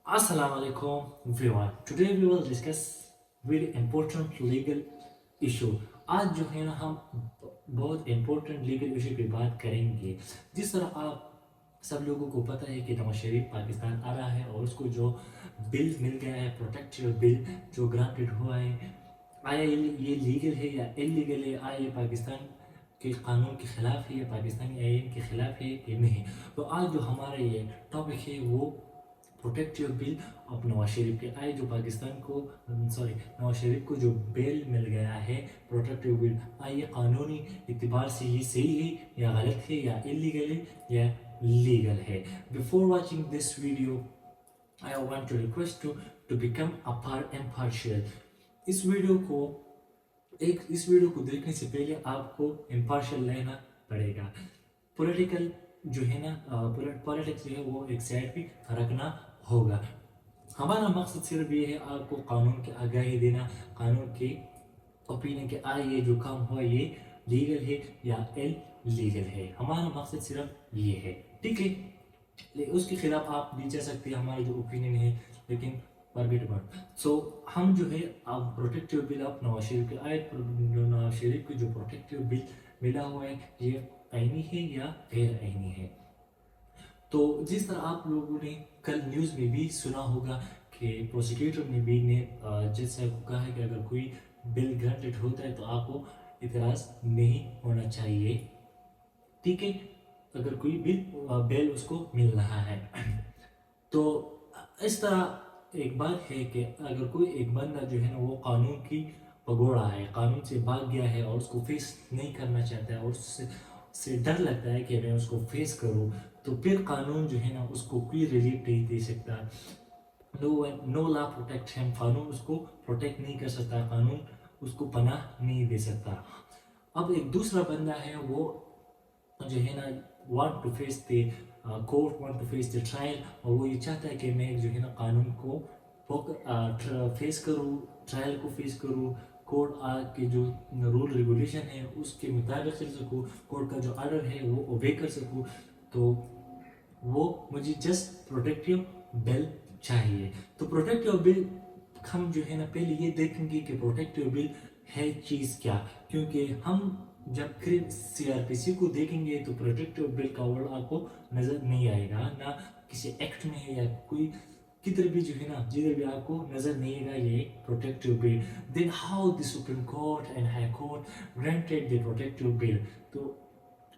Assalamu alaikum everyone. Today we will discuss very important legal issue. आज जो है ना हम बहुत important legal issue पे बात करेंगे। जिस तरह आप सब लोगों को पता है कि नवाज शरीफ पाकिस्तान आ रहा है और उसको जो बिल मिल गया है, प्रोटेक्टिव बिल जो ग्रांटेड हुआ है, आया ये लीगल है या इलीगल है, आया ये पाकिस्तान के कानून के खिलाफ है या पाकिस्तानी आइन के खिलाफ है कि नहीं। तो आज जो हमारा ये टॉपिक है वो protective bill of Nawaz Sharif के आए जो पाकिस्तान को नवाज शरीफ को जो बेल मिल गया है प्रोटेक्टिव बिल आए कानूनी एतबार से ये सही है या गलत है या इलीगल है या लीगल है। Before watching this video I want to request to become impartial. इस वीडियो को इस वीडियो को देखने से पहले आपको इम्पार्शियल रहना पड़ेगा। पॉलिटिकल जो है ना पॉलिटिक्स जो है वो एक साइड पे रखना होगा। हमारा मकसद सिर्फ ये है आपको कानून की आगाही देना, कानून के ओपिनियन के ये जो काम हुआ ये लीगल है या इलीगल है। हमारा मकसद सिर्फ ये है, ठीक है। उसके खिलाफ आप भी जा सकते हैं, हमारा जो ओपिनियन है, लेकिन सो हम जो है अब protective bill of Nawaz Sharif के नवाज शरीफ को जो प्रोटेक्टिव बिल मिला हुआ है ये आईनी है या गैर आईनी है। तो जिस तरह आप लोगों ने कल न्यूज़ में भी सुना होगा कि प्रोसिक्यूटर ने भी ने जज साहब को कहा है कि अगर कोई बिल ग्रांटेड होता है तो आपको इतराज़ नहीं होना चाहिए, ठीक है, अगर कोई बेल उसको मिल रहा है। तो इस तरह एक बात है कि अगर कोई एक बंदा जो है ना वो कानून की पगोड़ा है, कानून से भाग गया है और उसको फेस नहीं करना चाहता है और उससे डर लगता है कि मैं उसको फेस करूं, तो फिर कानून जो है ना उसको कोई रिलीफ नहीं दे सकता। नो लॉ प्रोटेक्ट हिम, कानून उसको प्रोटेक्ट नहीं कर सकता, कानून उसको पनाह नहीं दे सकता। अब एक दूसरा बंदा है वो जो है ना want to face the court, want to face the trial, और वो ये चाहता है कि मैं जो है ना कानून को फेस करूँ, ट्रायल को फेस करूँ, कोर्ट के जो रूल रेगुलेशन है उसके मुताबिक चल सकूँ, कोर्ट का जो ऑर्डर है वो ओबे कर सकूँ। तो वो मुझे जस्ट प्रोटेक्टिव बिल चाहिए। तो प्रोटेक्टिव बिल हम जो है ना पहले ये देखेंगे कि प्रोटेक्टिव बिल है चीज़ क्या, क्योंकि हम जब सीआरपीसी को देखेंगे तो प्रोटेक्टिव बिल का वर्ड आपको नज़र नहीं आएगा, ना किसी एक्ट में है या कोई किधर भी जो है ना जिधर भी आपको नजर नहीं आएगा ये protective bill. Then how the supreme court and high court granted the protective bill. तो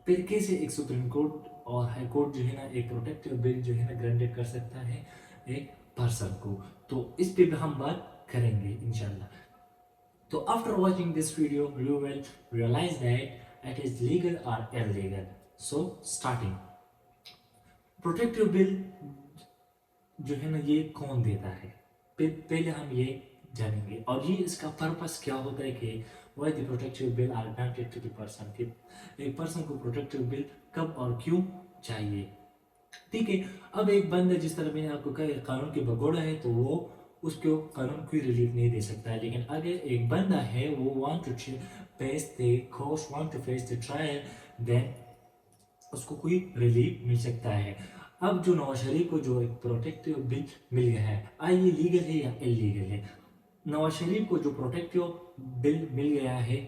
फिर कैसे एक सुप्रीम कोर्ट और हाई कोर्ट जो है ना एक प्रोटेक्टिव बिल जो है ना ग्रांटेड कर सकता है एक पर्सन को। तो इस पे भी हम बात करेंगे इंशाल्लाह। तो after watching this video you will realise that it is legal और illegal. So starting, protective bill जो है ना ये कौन देता है, पहले हम ये जानेंगे, और ये इसका पर्पस क्या होता है कि why the protective bill are granted to the person, कि एक पर्सन को प्रोटेक्टिव बिल कब और क्यों चाहिए, ठीक है। अब एक बंदा जिस तरह मैंने आपको कहा कानून के भगोड़ा है तो वो उसको कानून कोई रिलीफ नहीं दे सकता है, लेकिन अगर एक बंदा है वो want to face the court, want to face the trial, then उसको कोई रिलीफ मिल सकता है। अब जो नवाज शरीफ को जो एक प्रोटेक्टिव बिल मिल गया है, ये लीगल है या इलीगल है। नवाज शरीफ को जो प्रोटेक्टिव बिल मिल गया है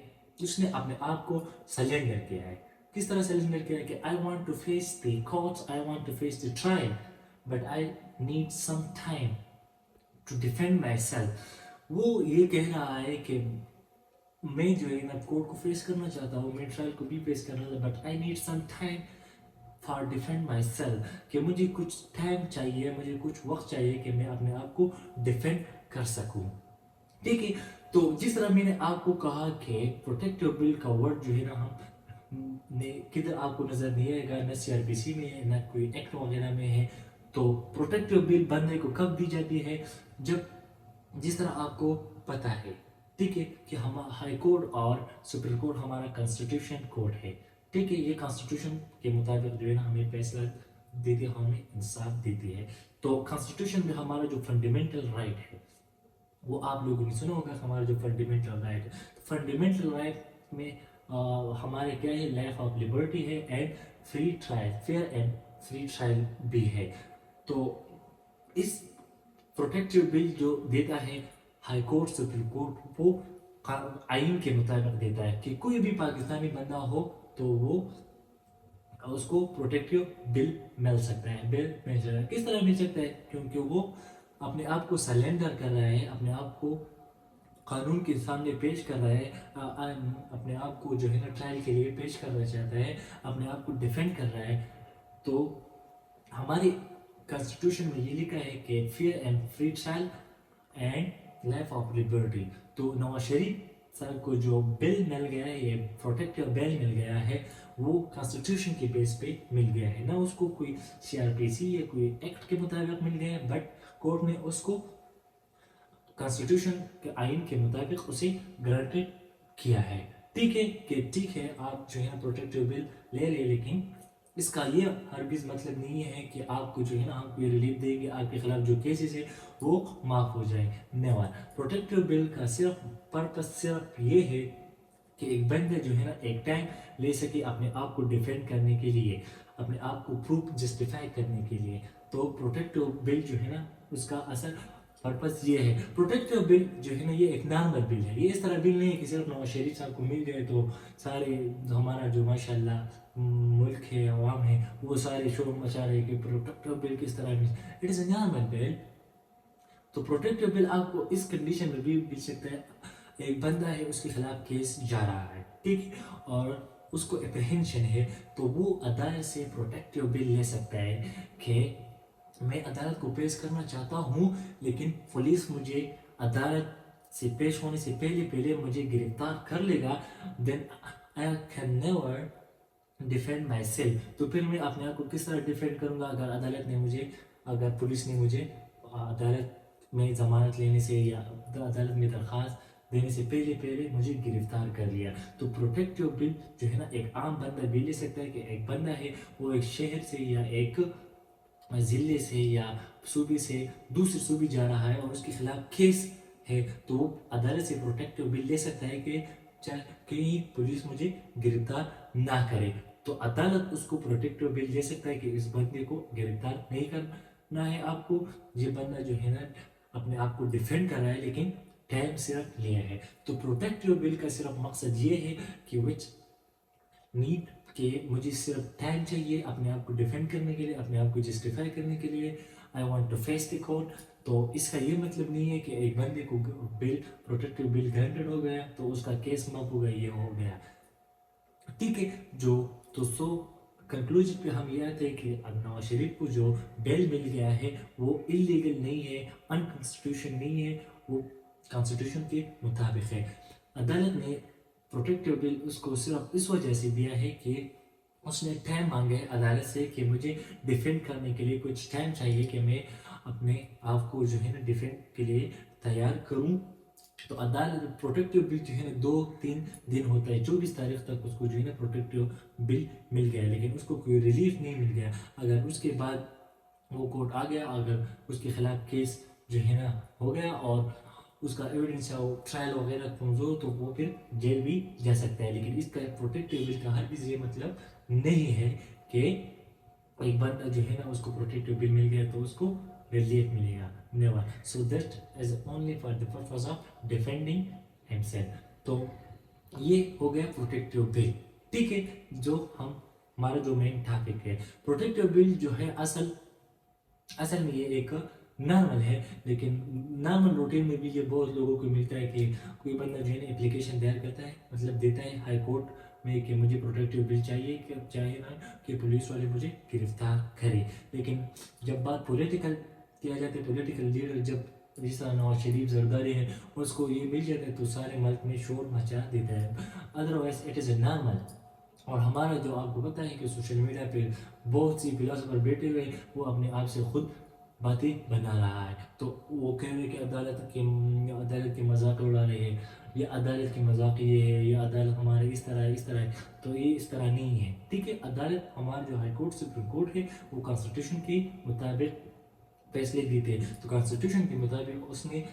उसने अपने आप को सरेंडर किया है। किस तरह सरेंडर किया है कि I want to face the courts, I want to face the trial, but I need some time to defend myself. वो ये कह रहा है कि मैं जो है ना कोर्ट को फेस करना चाहता हूँ, मैं ट्रायल को भी फेस करना चाहता हूँ, but I need some time for defend myself, कि मुझे कुछ टाइम चाहिए, मुझे कुछ वक्त चाहिए कि मैं अपने आप को डिफेंड कर सकूं, ठीक है। तो जिस तरह मैंने आपको कहा कि प्रोटेक्टिव बिल का वर्ड जो है ना हम किधर आपको नजर नहीं आएगा, न सीआरपीसी में है, न कोई एक्ट वगैरह में है। तो प्रोटेक्टिव बिल बंदे को कब दी जाती है, जब जिस तरह आपको पता है, ठीक है, कि हम हाई कोर्ट और सुप्रीम कोर्ट हमारा कॉन्स्टिट्यूशन कोर्ट है, ठीक है। ये कॉन्स्टिट्यूशन के मुताबिक जो है ना हमें फैसला देती है, हमें इंसाफ देती है। तो कॉन्स्टिट्यूशन में हमारा जो फंडामेंटल राइट है वो आप लोगों ने सुना होगा, हमारा जो फंडामेंटल राइट है, फंडामेंटल राइट में हमारे क्या है, लाइफ ऑफ लिबर्टी है and free trial, fair and free trial भी है। तो इस प्रोटेक्टिव बिल जो देता है हाई कोर्ट सुप्रीम कोर्ट वो आइन के मुताबिक देता है कि कोई भी पाकिस्तानी बंदा हो तो वो उसको प्रोटेक्टिव बिल मिल सकता है, बिल मिल सकता है। किस तरह मिल सकता है? क्योंकि वो अपने आप को सरेंडर कर रहा है, अपने आप को कानून के सामने पेश कर रहा है, अपने आप को जो है ना ट्रायल के लिए पेश करना चाहता है, अपने आप को डिफेंड कर रहा है। तो हमारे कॉन्स्टिट्यूशन में ये लिखा है कि fair and free trial and life of liberty. तो नवाज शरीफ सर को जो बिल मिल गया है, ये प्रोटेक्टिव बिल मिल गया है, वो कॉन्स्टिट्यूशन के बेस पे मिल गया है, ना उसको कोई सीआरपीसी या कोई एक्ट के मुताबिक मिल गया है, बट कोर्ट ने उसको कॉन्स्टिट्यूशन के आइन के मुताबिक उसे ग्रांटेड किया है। ठीक है कि ठीक है आप जो है प्रोटेक्टिव बिल ले ले, लेकिन इसका ये हरगिज मतलब नहीं है कि आपको जो है ना हम कोई रिलीफ देंगे, आपके खिलाफ जो केसेस है वो माफ हो जाए। नेवर। प्रोटेक्टिव बिल का सिर्फ पर्पस सिर्फ ये है कि एक बंदा जो है ना एक टाइम ले सके अपने आप को डिफेंड करने के लिए, अपने आप को प्रूफ जस्टिफाई करने के लिए। तो प्रोटेक्टिव बिल जो है ना उसका असल पर्पस ये है। प्रोटेक्टिव बिल जो है ना ये एक नॉर्मल बिल है, ये इस तरह बिल नहीं है कि सिर्फ नवाज शरीफ साहब को मिल गए तो सारे हमारा जो माशाल्लाह मुल्क है, अवाम है, वो सारे शोर मचा रहे कि प्रोटेक्टिव बिल किस तरह मिल। It is a normal bill. तो प्रोटेक्टिव बिल आपको इस कंडीशन में भी मिल सकता है, एक बंदा है उसके खिलाफ केस जा रहा है, ठीक, और उसको अप्रहेंशन है, तो वो अदालत से प्रोटेक्टिव बिल ले सकता है कि मैं अदालत को पेश करना चाहता हूँ, लेकिन पुलिस मुझे अदालत से पेश होने से पहले पहले मुझे गिरफ्तार कर लेगा, then I can never defend myself. तो फिर मैं अपने आप को किस तरह डिफेंड करूँगा अगर अदालत ने मुझे, अगर पुलिस ने मुझे अदालत में ज़मानत लेने से या अदालत में दरख्वास्त देने से पहले पहले मुझे गिरफ्तार कर लिया। तो प्रोटेक्टिव बिल जो है ना एक आम बंदा भी ले सकता है कि एक बंदा है वो एक शहर से या एक ज़िले से या सूबे से दूसरे सूबे जा रहा है और उसके खिलाफ केस है, तो वो अदालत से प्रोटेक्टिव बिल ले सकता है कि चाहे कहीं पुलिस मुझे गिरफ्तार ना करे। तो अदालत उसको प्रोटेक्टिव बिल दे सकता है कि इस बंदे को गिरफ्तार नहीं करना है आपको, ये बंदा जो है ना अपने आप को डिफेंड कर रहा है लेकिन टाइम सिर्फ लिया है। तो प्रोटेक्टिव बिल का सिर्फ मकसद ये है कि विच नीड कि मुझे सिर्फ टाइम चाहिए अपने आप को डिफेंड करने के लिए, अपने आप को जस्टिफाई करने के लिए। I want to face the court. तो इसका ये मतलब नहीं है कि एक बंदे को बिल प्रोटेक्टिव बिल ग्रांटेड हो गया तो उसका केस माफ हो गया, ये हो गया, ठीक है। जो तो सो कंक्लूजन पे हम ये आते हैं कि नवाज शरीफ को जो बेल मिल गया है वो इलीगल नहीं है, अनकॉन्स्टिट्यूशन नहीं है, वो कॉन्स्टिट्यूशन के मुताबिक है। अदालत ने प्रोटेक्टिव बिल उसको सिर्फ इस वजह से दिया है कि उसने टाइम मांगा है अदालत से कि मुझे डिफेंड करने के लिए कुछ टाइम चाहिए कि मैं अपने आप को जो है ना डिफेंड के लिए तैयार करूं। तो अदालत प्रोटेक्टिव बिल जो है ना 2-3 दिन होता है, 24 तारीख तक उसको जो है ना प्रोटेक्टिव बिल मिल गया, लेकिन उसको कोई रिलीफ नहीं मिल गया। अगर उसके बाद वो कोर्ट आ गया, अगर उसके खिलाफ केस जो है ना हो गया और उसका एविडेंस या ट्रायल वगैरह कमज़ोर, तो वो फिर जेल भी जा सकता है। लेकिन इसका प्रोटेक्टिव बिल का हर किसी ये मतलब नहीं है कि एक बंदा जो है ना उसको प्रोटेक्टिव बिल मिल गया तो उसको रिलीफ मिलेगा, never. So that is only for the purpose of defending himself. तो ये हो गया प्रोटेक्टिव बिल, ठीक है। जो हम हमारा जो मेन टॉपिक है प्रोटेक्टिव बिल जो है असल में ये एक नॉर्मल है, लेकिन नॉर्मल रूटीन में भी ये बहुत लोगों को मिलता है कि कोई बंदा जो है ना एप्लीकेशन तैयार करता है, मतलब देता है हाई कोर्ट में कि मुझे प्रोटेक्टिव बिल चाहिए, कि चाहिए ना कि पुलिस वाले मुझे गिरफ्तार करे। लेकिन जब बात पॉलिटिकल किया जाता है, पॉलिटिकल लीडर जब जिस तरह नवाज शरीफ जरदारी है उसको ये मिल जाता है तो सारे मुल्क में शोर मचा देता है, otherwise it is a normal. और हमारा जो आपको पता है कि सोशल मीडिया पे बहुत सी फिलोसोफर बैठे हुए वो अपने आप से खुद बातें बना रहा है, तो वो कह रहे कि अदालत के मजाक उड़ा रहे हैं, ये अदालत की मजाक ये है, ये अदालत हमारे इस तरह है। तो ये इस तरह नहीं है, ठीक है। अदालत हमारा जो हाई कोर्ट सुप्रीम कोर्ट है वो कॉन्स्टिट्यूशन के मुताबिक फैसले देते हैं। तो कॉन्स्टिट्यूशन के मुताबिक उसने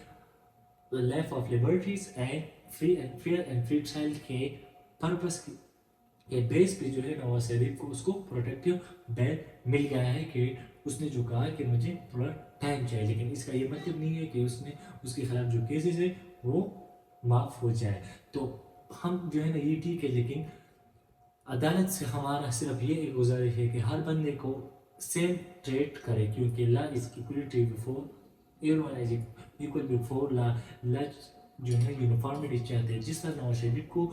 life of liberties and free and fair and free trial के पर्पस ये बेस पे जो है नवाज शरीफ को उसको प्रोटेक्टिव बेल मिल गया है कि उसने जो कहा कि मुझे थोड़ा टाइम चाहिए, लेकिन इसका ये मतलब नहीं है कि उसने उसके खिलाफ जो केसेस है वो माफ़ हो जाए। तो हम जो है ना ये ठीक है, लेकिन अदालत से हमारा सिर्फ ये एक गुजारिश है कि हर बंदे को सेम ट्रीट करे, क्योंकि law is equality before everyone is equal before law. Law जो है यूनिफॉर्मिटी चाहते हैं, जिस तरह नवाज शरीफ को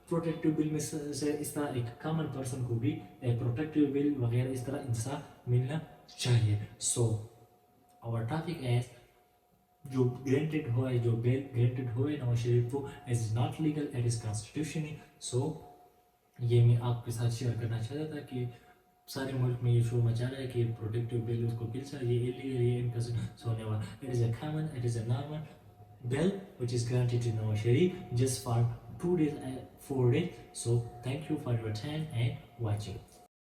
प्रोटेक्टिव बिल में से इस तरह एक कॉमन पर्सन को भी एक प्रोटेक्टिव बिल वगैरह इस तरह इंसाफ मिलना चाहिए। सो आवर टॉपिक एज जो ग्रेंटेड हुआ है, जो बेल ग्रेंटेड हुआ है नवाज शरीफ को, as is not legal, it is constitutional. So ये मैं आपके साथ शेयर करना चाहता था कि सारे मुल्क में ये शो मचा रहा है कि प्रोटेक्टिव बिल उसको किल सा ये इलीगल ये इनकस होने वाला। It is a common, it is a normal bill which is granted to Nawaz Sharif just for 2 days 4 days. So thank you for your time and watching.